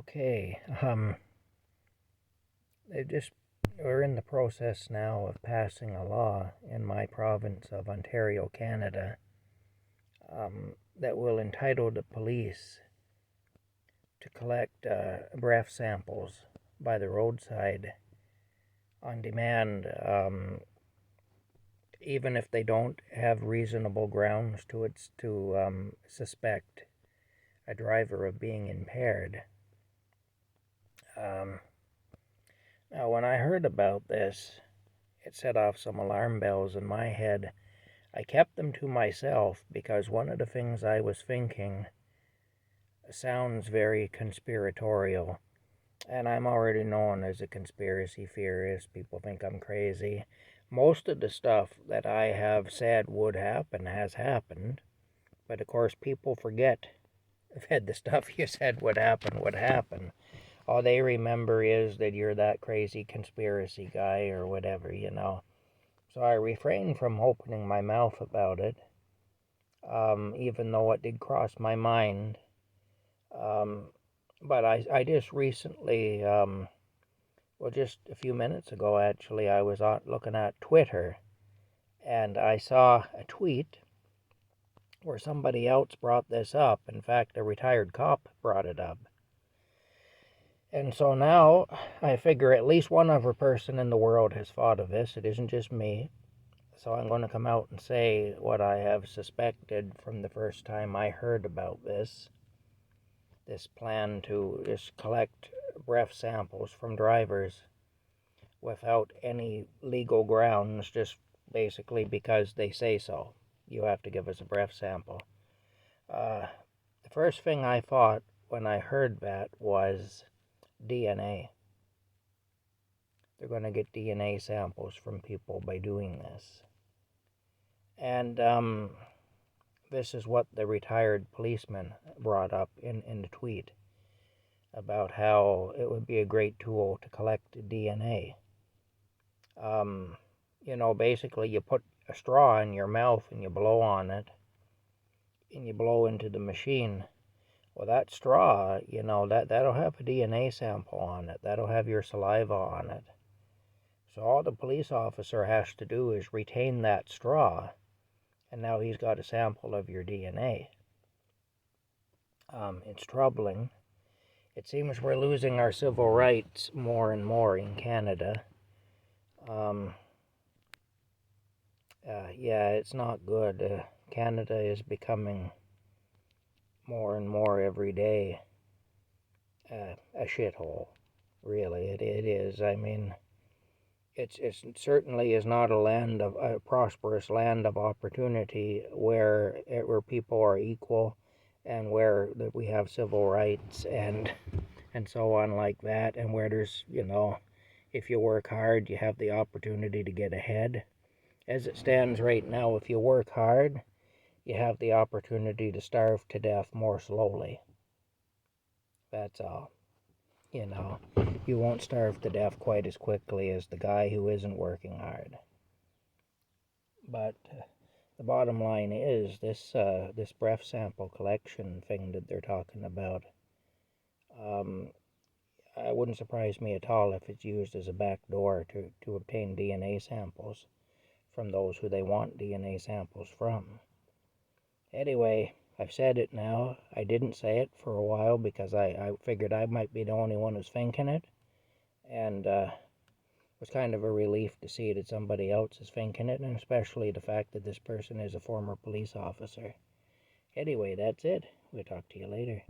Okay, they just we're in the process now of passing a law in my province of Ontario, Canada, that will entitle the police to collect breath samples by the roadside on demand, even if they don't have reasonable grounds to suspect a driver of being impaired. Now, when I heard about this, it set off some alarm bells in my head. I kept them to myself because one of the things I was thinking sounds very conspiratorial, and I'm already known as a conspiracy theorist. People think I'm crazy. Most of the stuff that I have said would happen has happened, but of course people forget that the stuff you said would happen. All they remember is that you're that crazy conspiracy guy or whatever. So I refrained from opening my mouth about it, even though it did cross my mind. But I just recently, just a few minutes ago actually, I was looking at Twitter, and I saw a tweet where somebody else brought this up. In fact, a retired cop brought it up. And so now I figure at least one other person in the world has thought of this. It isn't just me. So I'm going to come out and say what I have suspected from the first time I heard about this plan to just collect breath samples from drivers without any legal grounds, just basically because they say so. You have to give us a breath sample. The first thing I thought when I heard that was DNA. They're going to get DNA samples from people by doing this. And this is what the retired policeman brought up in the tweet about how it would be a great tool to collect DNA. Basically you put a straw in your mouth and you blow on it and you blow into the machine. Well, that straw, that'll have a DNA sample on it. That'll have your saliva on it. So all the police officer has to do is retain that straw, and now he's got a sample of your DNA. It's troubling. It seems we're losing our civil rights more and more in Canada. It's not good. Canada is becoming more and more every day a shithole. Really, it is. I mean, it certainly is not a prosperous land of opportunity where people are equal and where we have civil rights and so on like that, and where there's, if you work hard, you have the opportunity to get ahead. As it stands right now, if you work hard, you have the opportunity to starve to death more slowly. That's all. You won't starve to death quite as quickly as the guy who isn't working hard. But the bottom line is this breath sample collection thing that they're talking about. It wouldn't surprise me at all if it's used as a backdoor to obtain DNA samples from those who they want DNA samples from. Anyway, I've said it now. I didn't say it for a while because I figured I might be the only one who's thinking it. And it was kind of a relief to see that somebody else is thinking it, and especially the fact that this person is a former police officer. Anyway, that's it. We'll talk to you later.